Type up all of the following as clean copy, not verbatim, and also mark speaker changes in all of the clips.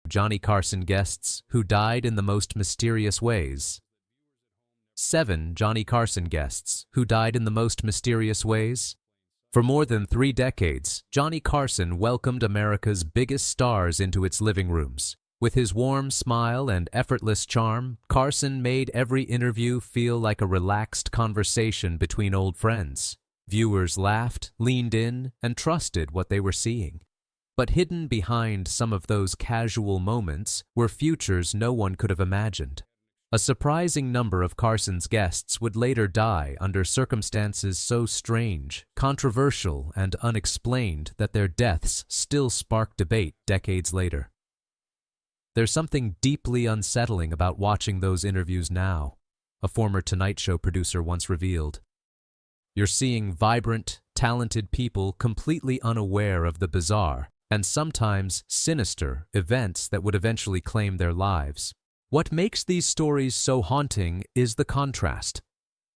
Speaker 1: Johnny Carson guests who died in the most mysterious ways. 7 Johnny Carson guests who died in the most mysterious ways. For more than 3 decades, Johnny Carson welcomed America's biggest stars into its living rooms. With his warm smile and effortless charm, Carson made every interview feel like a relaxed conversation between old friends. Viewers laughed, leaned in, and trusted what they were seeing. But hidden behind some of those casual moments were futures no one could have imagined. A surprising number of Carson's guests would later die under circumstances so strange, controversial, and unexplained that their deaths still spark debate decades later. There's something deeply unsettling about watching those interviews now, a former Tonight Show producer once revealed. You're seeing vibrant, talented people completely unaware of the bizarre, and sometimes sinister, events that would eventually claim their lives. What makes these stories so haunting is the contrast.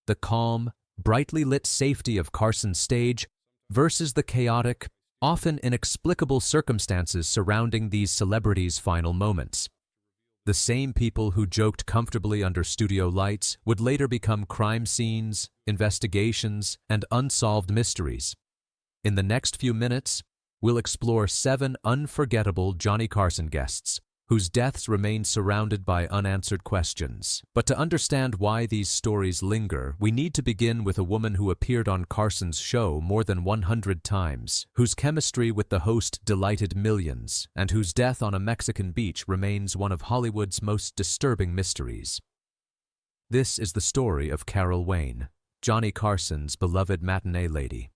Speaker 1: The calm, brightly lit safety of Carson's stage versus the chaotic, often inexplicable circumstances surrounding these celebrities' final moments. The same people who joked comfortably under studio lights would later become crime scenes, investigations, and unsolved mysteries. In the next few minutes, we'll explore 7 unforgettable Johnny Carson guests whose deaths remain surrounded by unanswered questions. But to understand why these stories linger, we need to begin with a woman who appeared on Carson's show more than 100 times, whose chemistry with the host delighted millions, and whose death on a Mexican beach remains one of Hollywood's most disturbing mysteries. This is the story of Carol Wayne, Johnny Carson's beloved matinee lady.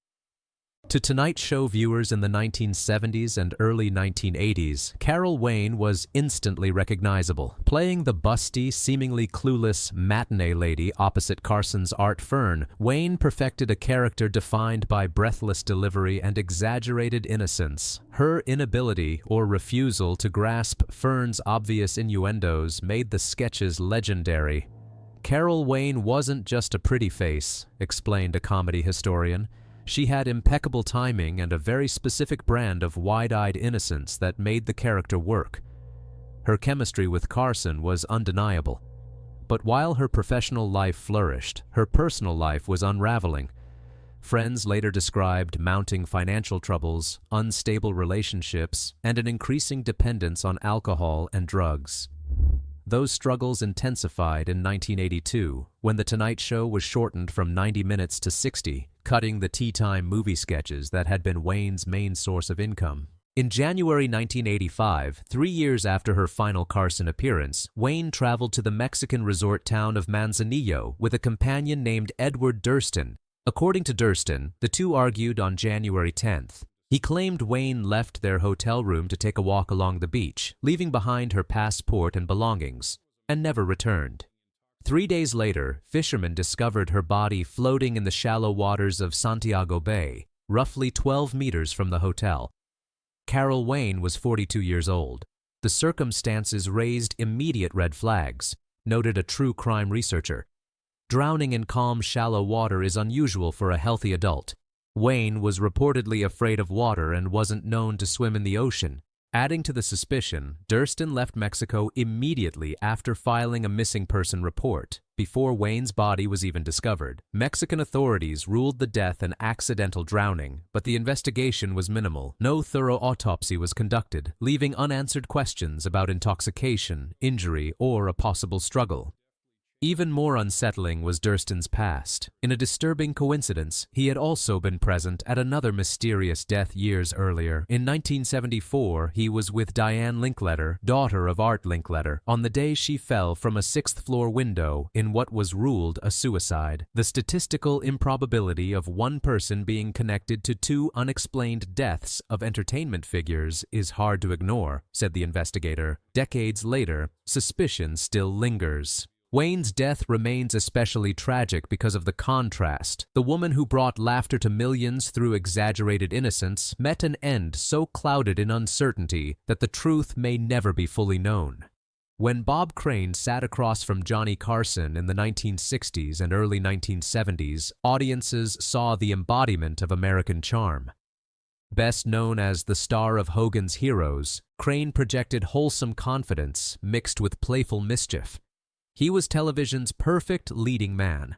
Speaker 1: To Tonight Show viewers in the 1970s and early 1980s, Carol Wayne was instantly recognizable. Playing the busty, seemingly clueless matinee lady opposite Carson's Art Fern, Wayne perfected a character defined by breathless delivery and exaggerated innocence. Her inability or refusal to grasp Fern's obvious innuendos made the sketches legendary. Carol Wayne wasn't just a pretty face, explained a comedy historian. She had impeccable timing and a very specific brand of wide-eyed innocence that made the character work. Her chemistry with Carson was undeniable. But while her professional life flourished, her personal life was unraveling. Friends later described mounting financial troubles, unstable relationships, and an increasing dependence on alcohol and drugs. Those struggles intensified in 1982, when The Tonight Show was shortened from 90 minutes to 60, cutting the tea time movie sketches that had been Wayne's main source of income. In January 1985, 3 years after her final Carson appearance, Wayne traveled to the Mexican resort town of Manzanillo with a companion named Edward Durston. According to Durston, the two argued on January 10th. He claimed Wayne left their hotel room to take a walk along the beach, leaving behind her passport and belongings, and never returned. 3 days later, fishermen discovered her body floating in the shallow waters of Santiago Bay, roughly 12 meters from the hotel. Carol Wayne was 42 years old. The circumstances raised immediate red flags, noted a true crime researcher. Drowning in calm, shallow water is unusual for a healthy adult. Wayne was reportedly afraid of water and wasn't known to swim in the ocean. Adding to the suspicion, Durston left Mexico immediately after filing a missing person report, before Wayne's body was even discovered. Mexican authorities ruled the death an accidental drowning, but the investigation was minimal. No thorough autopsy was conducted, leaving unanswered questions about intoxication, injury, or a possible struggle. Even more unsettling was Durston's past. In a disturbing coincidence, he had also been present at another mysterious death years earlier. In 1974, he was with Diane Linkletter, daughter of Art Linkletter, on the day she fell from a 6th-floor window in what was ruled a suicide. The statistical improbability of one person being connected to 2 unexplained deaths of entertainment figures is hard to ignore, said the investigator. Decades later, suspicion still lingers. Wayne's death remains especially tragic because of the contrast. The woman who brought laughter to millions through exaggerated innocence met an end so clouded in uncertainty that the truth may never be fully known. When Bob Crane sat across from Johnny Carson in the 1960s and early 1970s, audiences saw the embodiment of American charm. Best known as the star of Hogan's Heroes, Crane projected wholesome confidence mixed with playful mischief. He was television's perfect leading man.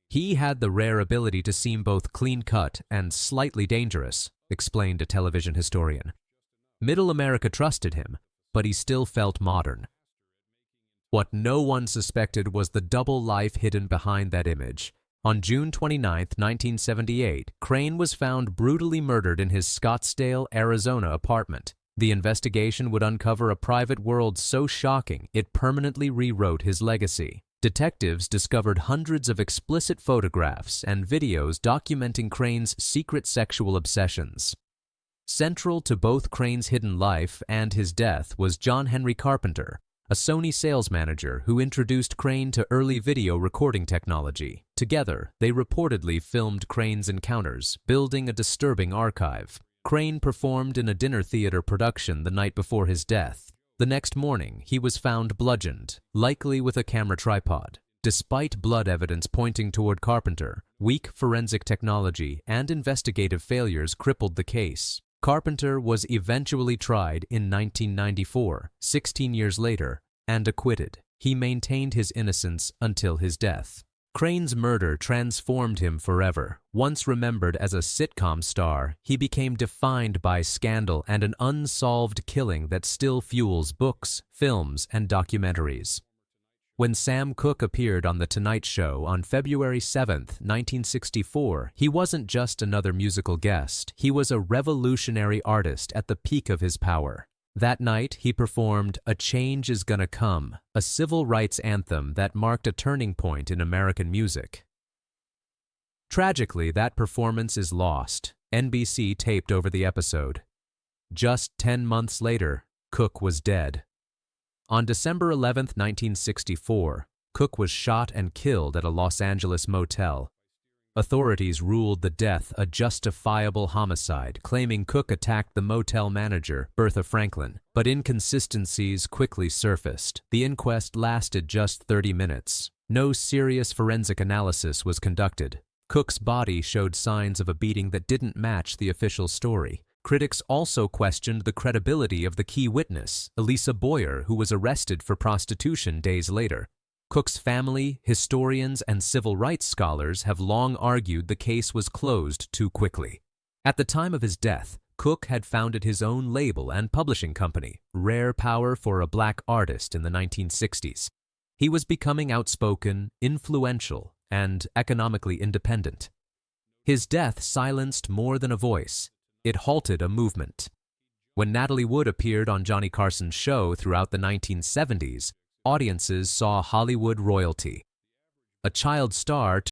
Speaker 1: He had the rare ability to seem both clean-cut and slightly dangerous, explained a television historian. Middle America trusted him, but he still felt modern. What no one suspected was the double life hidden behind that image. On June 29, 1978, Crane was found brutally murdered in his Scottsdale, Arizona apartment. The investigation would uncover a private world so shocking it permanently rewrote his legacy. Detectives discovered hundreds of explicit photographs and videos documenting Crane's secret sexual obsessions. Central to both Crane's hidden life and his death was John Henry Carpenter, a Sony sales manager who introduced Crane to early video recording technology. Together, they reportedly filmed Crane's encounters, building a disturbing archive. Crane performed in a dinner theater production the night before his death. The next morning, he was found bludgeoned, likely with a camera tripod. Despite blood evidence pointing toward Carpenter, weak forensic technology and investigative failures crippled the case. Carpenter was eventually tried in 1994, 16 years later, and acquitted. He maintained his innocence until his death. Crane's murder transformed him forever. Once remembered as a sitcom star, he became defined by scandal and an unsolved killing that still fuels books, films, and documentaries. When Sam Cooke appeared on The Tonight Show on February 7, 1964, he wasn't just another musical guest. He was a revolutionary artist at the peak of his power. That night, he performed A Change Is Gonna Come, a civil rights anthem that marked a turning point in American music. Tragically, that performance is lost. NBC taped over the episode. Just 10 months later, Cooke was dead. On December 11, 1964, Cooke was shot and killed at a Los Angeles motel. Authorities ruled the death a justifiable homicide, claiming Cooke attacked the motel manager, Bertha Franklin. But inconsistencies quickly surfaced. The inquest lasted just 30 minutes. No serious forensic analysis was conducted. Cooke's body showed signs of a beating that didn't match the official story. Critics also questioned the credibility of the key witness, Elisa Boyer, who was arrested for prostitution days later. Cooke's family, historians, and civil rights scholars have long argued the case was closed too quickly. At the time of his death, Cooke had founded his own label and publishing company, rare power for a black artist in the 1960s. He was becoming outspoken, influential, and economically independent. His death silenced more than a voice. It halted a movement. When Natalie Wood appeared on Johnny Carson's show throughout the 1970s, audiences saw Hollywood royalty. A child star